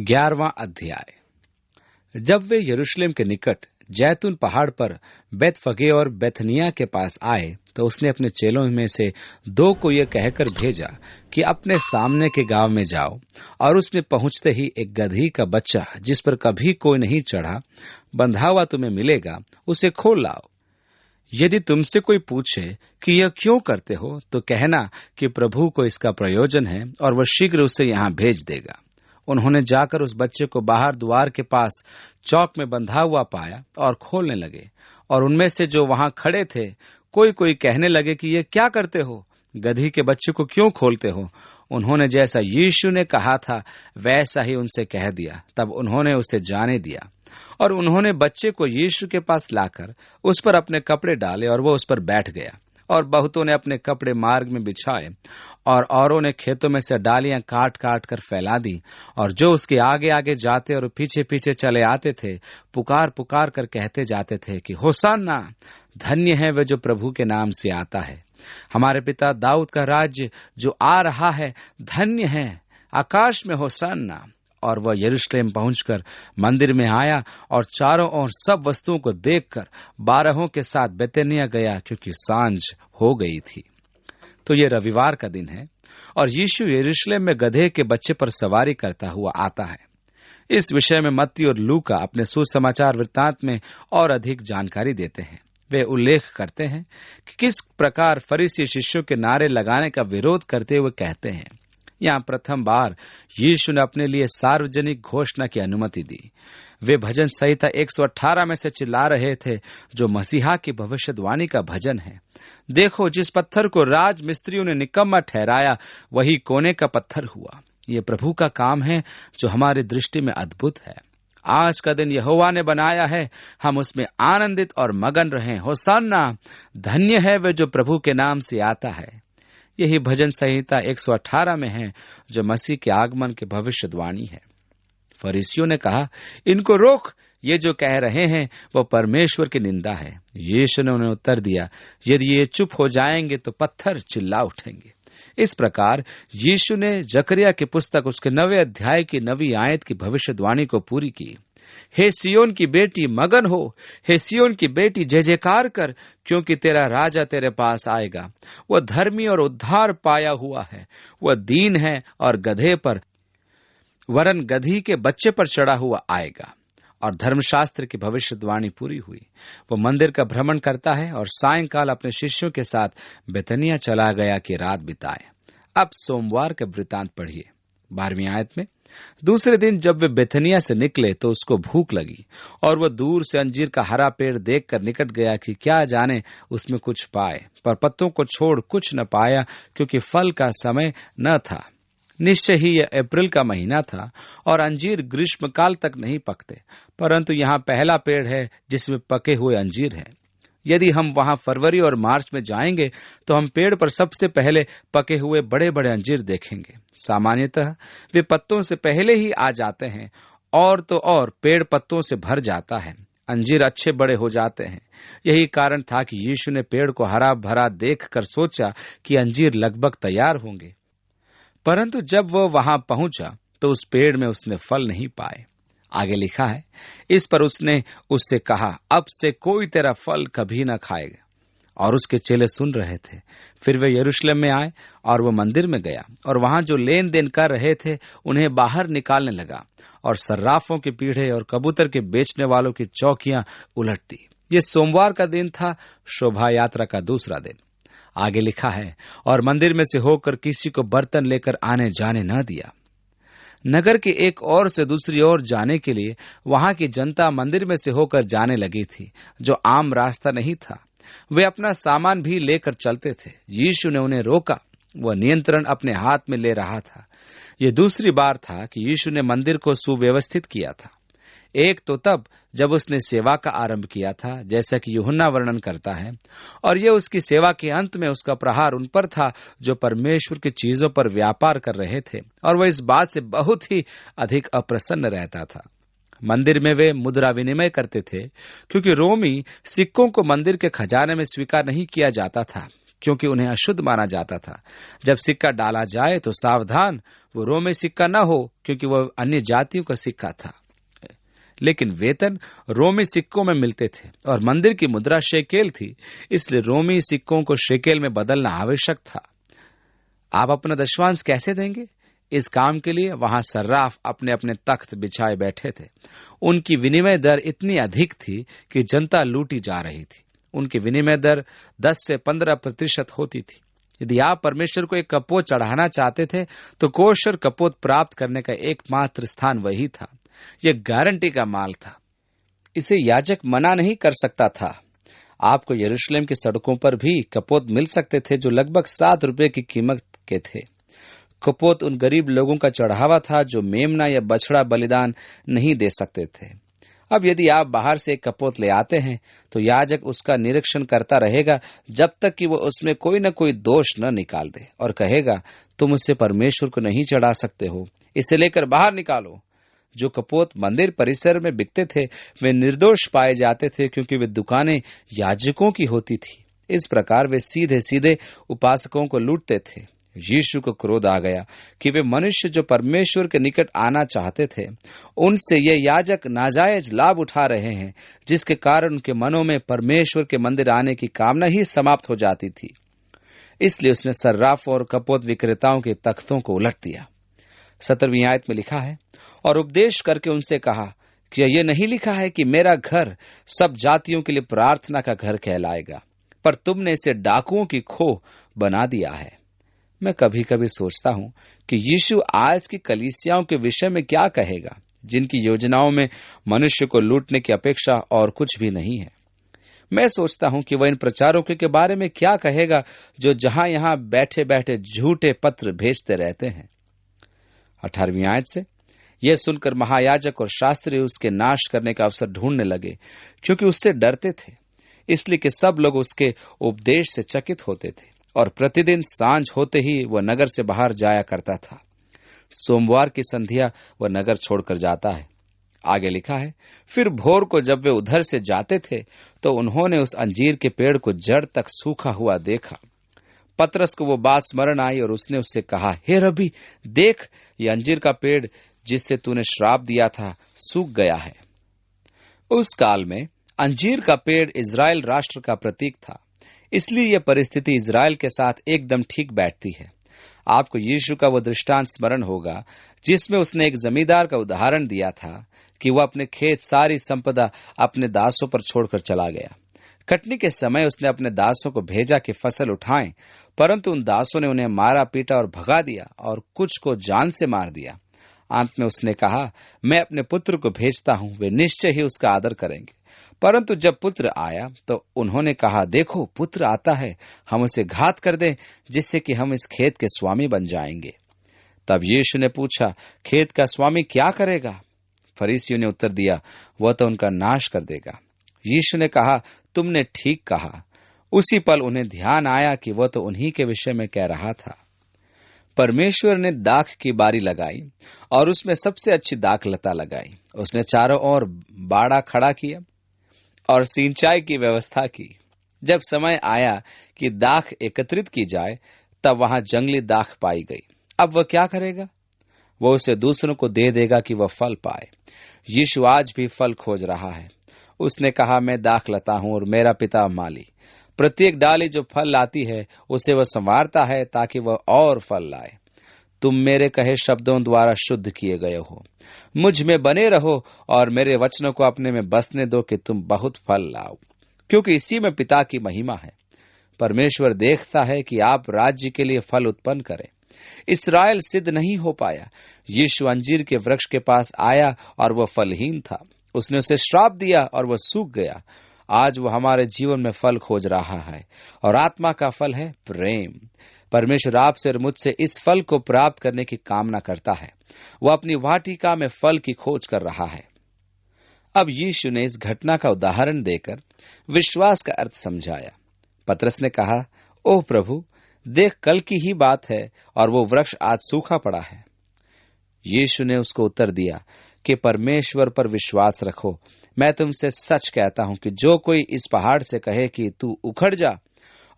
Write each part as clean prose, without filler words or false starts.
11वां अध्याय। जब वे यरूशलेम के निकट जैतून पहाड़ पर बेतफगे और बेथनिया के पास आए तो उसने अपने चेलों में से 2 को यह कहकर भेजा कि अपने सामने के गांव में जाओ और उसमें पहुंचते ही एक गदही का बच्चा जिस पर कभी कोई नहीं चढ़ा बंधा हुआ तुम्हें मिलेगा, उसे खोल लाओ। यदि तुमसे कोई पूछे कि यह क्यों करते हो तो कहना कि प्रभु को इसका प्रयोजन है और वह शीघ्र उसे यहां भेज देगा। उन्होंने जाकर उस बच्चे को बाहर द्वार के पास चौक में बंधा हुआ पाया और खोलने लगे। और उनमें से जो वहां खड़े थे कोई कोई कहने लगे कि ये क्या करते हो, गधी के बच्चे को क्यों खोलते हो। उन्होंने जैसा यीशु ने कहा था वैसा ही उनसे कह दिया। तब उन्होंने उसे जाने दिया और उन्होंने बच्चे को यीशु के पास लाकर उस पर अपने कपड़े डाले और वो उस पर बैठ गया। और बहुतों ने अपने कपड़े मार्ग में बिछाए और औरों ने खेतों में से डालियां काट काट कर फैला दी। और जो उसके आगे आगे जाते और पीछे पीछे चले आते थे पुकार पुकार कर कहते जाते थे कि होशाना, धन्य है वे जो प्रभु के नाम से आता है। हमारे पिता दाऊद का राज्य जो आ रहा है धन्य है। आकाश में होशाना। और वह यरूशलेम पहुंचकर मंदिर में आया और चारों ओर सब वस्तुओं को देखकर 12 के साथ बेतनिया गया, क्योंकि सांझ हो गई थी। तो ये रविवार का दिन है और यीशु यरूशलेम में गधे के बच्चे पर सवारी करता हुआ आता है। इस विषय में मत्ती और लूका अपने सुसमाचार वृत्तांत में और अधिक जानकारी देते हैं। वे उल्लेख करते हैं कि किस प्रकार फरीसी शिष्यों के नारे लगाने का विरोध करते हुए कहते हैं। यहाँ प्रथम बार यीशु ने अपने लिए सार्वजनिक घोषणा की अनुमति दी। वे भजन संहिता 118 में से चिल्ला रहे थे, जो मसीहा की भविष्यवाणी का भजन है। देखो, जिस पत्थर को राज मिस्त्रियों ने निकम्मा ठहराया वही कोने का पत्थर हुआ। ये प्रभु का काम है जो हमारी दृष्टि में अद्भुत है। आज का दिन यहोवा ने बनाया है, हम उसमें आनंदित और मगन रहें। होशाना, धन्य है वे जो प्रभु के नाम से आता है। यही भजन संहिता 118 में है जो मसीह के आगमन की भविष्यवाणी है। फरीसियों ने कहा, इनको रोक, ये जो कह रहे हैं वो परमेश्वर की निंदा है। यीशु ने उन्हें उत्तर दिया, यदि ये चुप हो जाएंगे तो पत्थर चिल्ला उठेंगे। इस प्रकार यीशु ने जकरिया की पुस्तक उसके 9वें अध्याय की 9वीं आयत की भविष्यवाणी को पूरी की। हे सियोन की बेटी मगन हो, हे सियोन की बेटी जय जयकार कर, क्योंकि तेरा राजा तेरे पास आएगा। वह धर्मी और उद्धार पाया हुआ है, वह दीन है और गधे पर वरन गधी के बच्चे पर चढ़ा हुआ आएगा। और धर्मशास्त्र की भविष्यवाणी पूरी हुई। वह मंदिर का भ्रमण करता है और सायंकाल अपने शिष्यों के साथ बेतनिया चला गया कि रात बिताए। अब सोमवार का वृतांत पढ़िए 12वीं आयत में। दूसरे दिन जब वे बेथनिया से निकले तो उसको भूख लगी और वह दूर से अंजीर का हरा पेड़ देखकर निकट गया कि क्या जाने उसमें कुछ पाए, पर पत्तों को छोड़ कुछ न पाया, क्योंकि फल का समय न था। निश्चय ही यह अप्रैल का महीना था और अंजीर ग्रीष्मकाल तक नहीं पकते, परंतु यहाँ पहला पेड़ है जिसमें पके हुए अंजीर हैं। यदि हम वहां फरवरी और मार्च में जाएंगे तो हम पेड़ पर सबसे पहले पके हुए बड़े बड़े अंजीर देखेंगे। सामान्यतः वे पत्तों से पहले ही आ जाते हैं और तो और पेड़ पत्तों से भर जाता है। अंजीर अच्छे बड़े हो जाते हैं। यही कारण था कि यीशु ने पेड़ को हरा भरा देखकर सोचा कि अंजीर लगभग तैयार होंगे, परंतु जब वह वहां पहुंचा तो उस पेड़ में उसने फल नहीं पाए। आगे लिखा है, इस पर उसने उससे कहा, अब से कोई तेरा फल कभी न खाएगा। और उसके चेले सुन रहे थे। फिर वे यरूशलेम में आए और वह मंदिर में गया और वहां जो लेन देन कर रहे थे उन्हें बाहर निकालने लगा और सर्राफों के पीढ़े और कबूतर के बेचने वालों की चौकियां उलट दी। ये सोमवार का दिन था, शोभा यात्रा का दूसरा दिन। आगे लिखा है, और मंदिर में से होकर किसी को बर्तन लेकर आने जाने न दिया। नगर के एक ओर से दूसरी ओर जाने के लिए वहां की जनता मंदिर में से होकर जाने लगी थी, जो आम रास्ता नहीं था। वे अपना सामान भी लेकर चलते थे। यीशु ने उन्हें रोका। वह नियंत्रण अपने हाथ में ले रहा था। यह दूसरी बार था कि यीशु ने मंदिर को सुव्यवस्थित किया था। एक तो तब जब उसने सेवा का आरंभ किया था, जैसा कि यूहन्ना वर्णन करता है, और यह उसकी सेवा के अंत में उसका प्रहार उन पर था जो परमेश्वर की चीजों पर व्यापार कर रहे थे, और वह इस बात से बहुत ही अधिक अप्रसन्न रहता था। मंदिर में वे मुद्रा विनिमय करते थे, क्योंकि रोमी सिक्कों को मंदिर के खजाने में स्वीकार नहीं किया जाता था, क्योंकि उन्हें अशुद्ध माना जाता था। जब सिक्का डाला जाए तो सावधान, वो रोमी सिक्का न हो, क्योंकि वह अन्य जातियों का सिक्का था। लेकिन वेतन रोमी सिक्कों में मिलते थे और मंदिर की मुद्रा शेकेल थी, इसलिए रोमी सिक्कों को शेकेल में बदलना आवश्यक था। आप अपना दशवांश कैसे देंगे? इस काम के लिए वहां सर्राफ अपने अपने तख्त बिछाए बैठे थे। उनकी विनिमय दर इतनी अधिक थी कि जनता लूटी जा रही थी। उनकी विनिमय दर 10 से 15% होती थी। यदि आप परमेश्वर को एक कपोत चढ़ाना चाहते थे तो कोशर कपोत प्राप्त करने का एकमात्र स्थान वही था। यह गारंटी का माल था, इसे याजक मना नहीं कर सकता था। आपको यरूशलेम की सड़कों पर भी कपोत मिल सकते थे जो लगभग 7 रुपए की कीमत के थे। कपोत उन गरीब लोगों का चढ़ावा था जो मेमना या बछड़ा बलिदान नहीं दे सकते थे। अब यदि आप बाहर से एक कपोत ले आते हैं तो याजक उसका निरीक्षण करता रहेगा जब तक कि वो उसमें कोई न कोई दोष न निकाल दे और कहेगा, तुम उससे परमेश्वर को नहीं चढ़ा सकते हो, इसे लेकर बाहर निकालो। जो कपोत मंदिर परिसर में बिकते थे वे निर्दोष पाए जाते थे, क्योंकि वे दुकानें याजकों की होती थी। इस प्रकार वे सीधे सीधे उपासकों को लूटते थे। यीशु को क्रोध आ गया कि वे मनुष्य जो परमेश्वर के निकट आना चाहते थे, उनसे ये याजक नाजायज लाभ उठा रहे हैं, जिसके कारण उनके मनों में परमेश्वर के मंदिर आने की कामना ही समाप्त हो जाती थी। इसलिए उसने सर्राफों और कपोत विक्रेताओं के तख्तों को उलट दिया। 17वीं आयत में लिखा है, और उपदेश करके उनसे कहा कि यह नहीं लिखा है कि मेरा घर सब जातियों के लिए प्रार्थना का घर कहलाएगा, पर तुमने इसे डाकुओं की खो बना दिया है। मैं कभी कभी सोचता हूं कि यीशु आज की कलीसियाओं के विषय में क्या कहेगा, जिनकी योजनाओं में मनुष्य को लूटने की अपेक्षा और कुछ भी नहीं है। मैं सोचता हूं कि वह इन प्रचारकों के बारे में क्या कहेगा जो जहां यहां बैठे बैठे झूठे पत्र भेजते रहते हैं। 18वीं आयत से, यह सुनकर महायाजक और शास्त्री उसके नाश करने का अवसर ढूंढने लगे, क्योंकि उससे डरते थे, इसलिए कि सब लोग उसके उपदेश से चकित होते थे। और प्रतिदिन सांझ होते ही वह नगर से बाहर जाया करता था। सोमवार की संध्या वह नगर छोड़कर जाता है। आगे लिखा है, फिर भोर को जब वे उधर से जाते थे तो उन्होंने उस अंजीर के पेड़ को जड़ तक सूखा हुआ देखा। पतरस को वो बात स्मरण आई और उसने उससे कहा, हे रबी, देख, ये अंजीर का पेड़ जिससे तूने श्राप दिया था सूख गया है। उस काल में अंजीर का पेड़ इजराइल राष्ट्र का प्रतीक था, इसलिए यह परिस्थिति इजराइल के साथ एकदम ठीक बैठती है। आपको यीशु का वो दृष्टांत स्मरण होगा जिसमें उसने एक जमींदार का उदाहरण दिया था कि वह अपने खेत सारी संपदा अपने दासों पर छोड़कर चला गया। कटनी के समय उसने अपने दासों को भेजा कि फसल उठाएं, परंतु उन दासों ने उन्हें मारा पीटा और भगा दिया और कुछ को जान से मार दिया। अंत में उसने कहा, मैं अपने पुत्र को भेजता हूं, वे निश्चय ही उसका आदर करेंगे। परंतु जब पुत्र आया तो उन्होंने कहा, देखो, पुत्र आता है, हम उसे घात कर दें, जिससे कि हम इस खेत के स्वामी बन जाएंगे। तब यीशु ने पूछा, खेत का स्वामी क्या करेगा? फरीसियों ने उत्तर दिया, वह तो उनका नाश कर देगा। यीशु ने कहा, तुमने ठीक कहा। उसी पल उन्हें ध्यान आया कि वह तो उन्हीं के विषय में कह रहा था। परमेश्वर ने दाख की बारी लगाई और उसमें सबसे अच्छी दाख लता लगाई। उसने चारों ओर बाड़ा खड़ा किया और सिंचाई की व्यवस्था की। जब समय आया कि दाख एकत्रित की जाए, तब वहां जंगली दाख पाई गई। अब वह क्या करेगा? वह उसे दूसरों को दे देगा कि वह फल पाए। यीशु आज भी फल खोज रहा है। उसने कहा, मैं दाख लता हूं और मेरा पिता माली। प्रत्येक डाली जो फल लाती है उसे वह संवारता है ताकि वह और फल लाए। तुम मेरे कहे शब्दों द्वारा शुद्ध किए गए हो। मुझ में बने रहो और मेरे वचनों को अपने में बसने दो कि तुम बहुत फल लाओ, क्योंकि इसी में पिता की महिमा है। परमेश्वर देखता है कि आप राज्य के लिए फल उत्पन्न करें। इस्राएल सिद्ध नहीं हो पाया। यीशु अंजीर के वृक्ष के पास आया और वह फलहीन था। उसने उसे श्राप दिया और वह सूख गया। आज वो हमारे जीवन में फल खोज रहा है और आत्मा का फल है प्रेम। परमेश्वर आपसे और मुझसे इस फल को प्राप्त करने की कामना करता है। वह अपनी वाटिका में फल की खोज कर रहा है। अब यीशु ने इस घटना का उदाहरण देकर विश्वास का अर्थ समझाया। पतरस ने कहा, ओह प्रभु, देख, कल की ही बात है और वो वृक्ष आज सूखा पड़ा है। यीशु ने उसको उत्तर दिया कि परमेश्वर पर विश्वास रखो। मैं तुमसे सच कहता हूं कि जो कोई इस पहाड़ से कहे कि तू उखड़ जा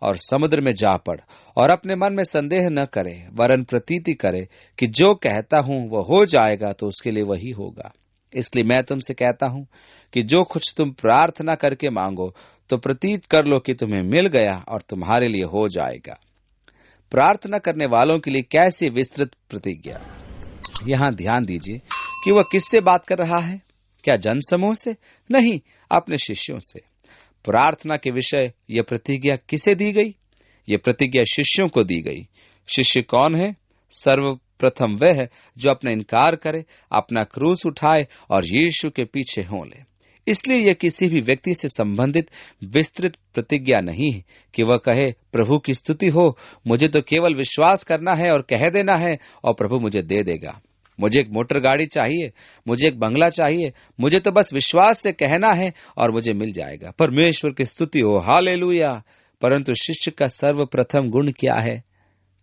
और समुद्र में जा पड़ और अपने मन में संदेह न करे, वरन प्रतीति करे कि जो कहता हूं वह हो जाएगा, तो उसके लिए वही होगा। इसलिए मैं तुमसे कहता हूं कि जो कुछ तुम प्रार्थना करके मांगो तो प्रतीत कर लो कि तुम्हें मिल गया और तुम्हारे लिए हो जाएगा। प्रार्थना करने वालों के लिए कैसी विस्तृत प्रतिज्ञा। यहाँ ध्यान दीजिए कि वह किससे बात कर रहा है। क्या जनसमूह से? नहीं, अपने शिष्यों से। प्रार्थना के विषय यह प्रतिज्ञा किसे दी गई? यह प्रतिज्ञा शिष्यों को दी गई। शिष्य कौन है? सर्वप्रथम वह है जो अपना इनकार करे, अपना क्रूस उठाए और यीशु के पीछे हो ले। इसलिए यह किसी भी व्यक्ति से संबंधित विस्तृत प्रतिज्ञा नहीं है कि वह कहे, प्रभु की स्तुति हो, मुझे तो केवल विश्वास करना है और कह देना है और प्रभु मुझे दे देगा। मुझे एक मोटर गाड़ी चाहिए, मुझे एक बंगला चाहिए, मुझे तो बस विश्वास से कहना है और मुझे मिल जाएगा। परमेश्वर की स्तुति हो, हालेलुया। परंतु शिष्य का सर्वप्रथम गुण क्या है?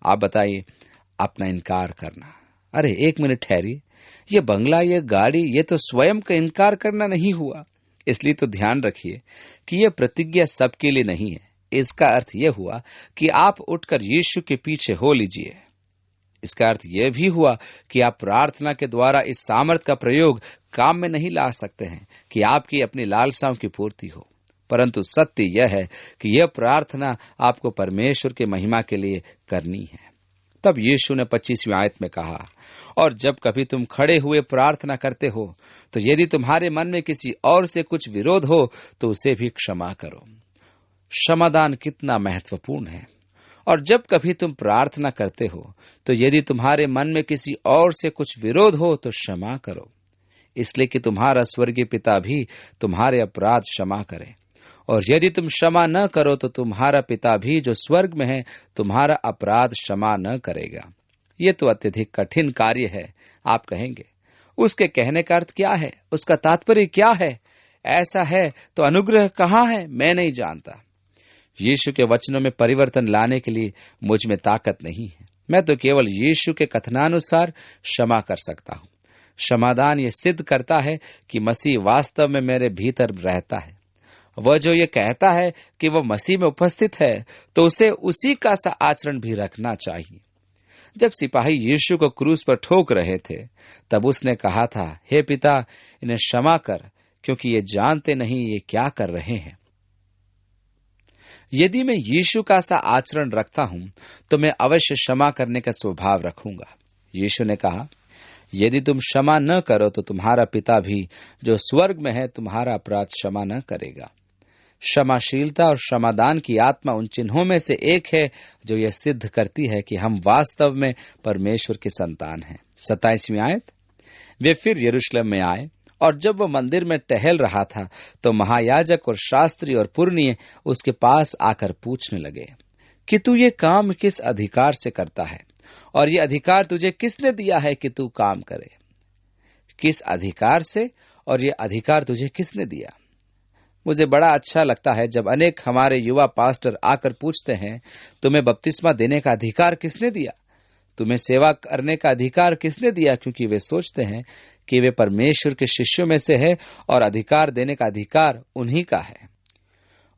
आप बताइए। अपना इनकार करना। अरे एक मिनट ठहरिए, ये बंगला, ये गाड़ी, ये तो स्वयं का इनकार करना नहीं हुआ। इसलिए तो ध्यान रखिए कि यह प्रतिज्ञा सबके लिए नहीं है। इसका अर्थ यह हुआ कि आप उठकर यीशु के पीछे हो लीजिए। इसका अर्थ यह भी हुआ कि आप प्रार्थना के द्वारा इस सामर्थ का प्रयोग काम में नहीं ला सकते हैं कि आपकी अपनी लालसाओं की पूर्ति हो। परंतु सत्य यह है कि यह प्रार्थना आपको परमेश्वर के महिमा के लिए करनी है। तब यीशु ने 25वीं आयत में कहा, और जब कभी तुम खड़े हुए प्रार्थना करते हो तो यदि तुम्हारे मन में किसी और से कुछ विरोध हो तो उसे भी क्षमा करो। क्षमादान कितना महत्वपूर्ण है। और जब कभी तुम प्रार्थना करते हो तो यदि तुम्हारे मन में किसी और से कुछ विरोध हो तो क्षमा करो, इसलिए कि तुम्हारा स्वर्गीय पिता भी तुम्हारे अपराध क्षमा करे। और यदि तुम क्षमा न करो तो तुम्हारा पिता भी जो स्वर्ग में है तुम्हारा अपराध क्षमा न करेगा। ये तो अत्यधिक कठिन कार्य है। आप कहेंगे, उसके कहने का अर्थ क्या है? उसका तात्पर्य क्या है? ऐसा है तो अनुग्रह कहाँ है? मैं नहीं जानता। यीशु के वचनों में परिवर्तन लाने के लिए मुझ में ताकत नहीं है। मैं तो केवल यीशु के कथनानुसार क्षमा कर सकता हूँ। क्षमादान ये सिद्ध करता है कि मसीह वास्तव में मेरे भीतर रहता है। वह जो ये कहता है कि वह मसीह में उपस्थित है तो उसे उसी का सा आचरण भी रखना चाहिए। जब सिपाही यीशु को क्रूस पर ठोक रहे थे तब उसने कहा था, हे पिता, इन्हें क्षमा कर, क्योंकि ये जानते नहीं ये क्या कर रहे हैं। यदि मैं यीशु का सा आचरण रखता हूं तो मैं अवश्य क्षमा करने का स्वभाव रखूंगा। यीशु ने कहा, यदि तुम क्षमा न करो तो तुम्हारा पिता भी जो स्वर्ग में है तुम्हारा अपराध क्षमा न करेगा। क्षमाशीलता और क्षमादान की आत्मा उन चिन्हों में से एक है जो यह सिद्ध करती है कि हम वास्तव में परमेश्वर के संतान हैं। 27वीं आयत, वे फिर यरूशलेम में आए और जब वह मंदिर में टहल रहा था तो महायाजक और शास्त्री और पुरनिये उसके पास आकर पूछने लगे कि तू ये काम किस अधिकार से करता है और ये अधिकार तुझे किसने दिया है कि तू काम करे? किस अधिकार से और ये अधिकार तुझे किसने दिया? मुझे बड़ा अच्छा लगता है जब अनेक हमारे युवा पास्टर आकर पूछते हैं, तुम्हें बपतिस्मा देने का अधिकार किसने दिया? तुम्हें सेवा करने का अधिकार किसने दिया? क्योंकि वे सोचते हैं कि वे परमेश्वर के शिष्यों में से है और अधिकार देने का अधिकार उन्हीं का है।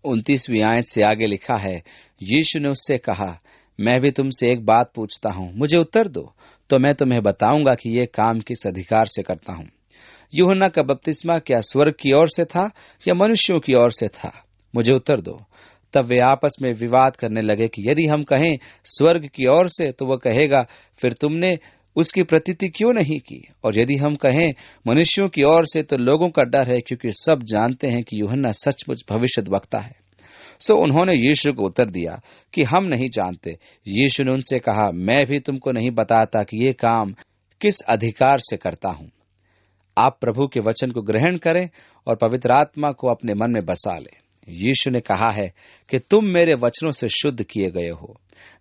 29वीं आयत से आगे लिखा है, यीशु ने उससे कहा, मैं भी तुमसे एक बात पूछता हूँ, मुझे उत्तर दो तो मैं तुम्हें बताऊंगा कि ये काम किस अधिकार से करता हूँ। यूहन्ना का बपतिस्मा क्या स्वर्ग की ओर से था या मनुष्यों की ओर से था? मुझे उत्तर दो। तब वे आपस में विवाद करने लगे कि यदि हम कहें स्वर्ग की ओर से तो वह कहेगा, फिर तुमने उसकी प्रतीति क्यों नहीं की? और यदि हम कहें मनुष्यों की ओर से तो लोगों का डर है, क्योंकि सब जानते हैं कि यूहन्ना सचमुच भविष्यद्वक्ता है। सो उन्होंने यीशु को उत्तर दिया कि हम नहीं जानते। यीशु ने उनसे कहा, मैं भी तुमको नहीं बताता कि ये काम किस अधिकार से करता हूँ। आप प्रभु के वचन को ग्रहण करें और पवित्र आत्मा को अपने मन में बसा लें। यीशु ने कहा है कि तुम मेरे वचनों से शुद्ध किए गए हो।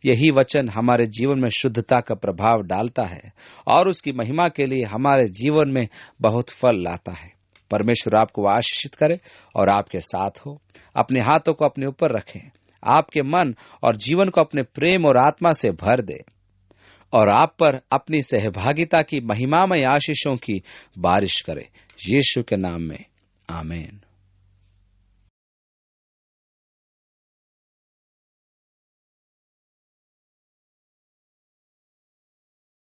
यही वचन हमारे जीवन में शुद्धता का प्रभाव डालता है और उसकी महिमा के लिए हमारे जीवन में बहुत फल लाता है। परमेश्वर आपको आशीषित करे और आपके साथ हो। अपने हाथों को अपने ऊपर रखें, आपके मन और जीवन को अपने प्रेम और आत्मा से भर दे और आप पर अपनी सहभागिता की महिमामय आशीषों की बारिश करे। यीशु के नाम में आमीन।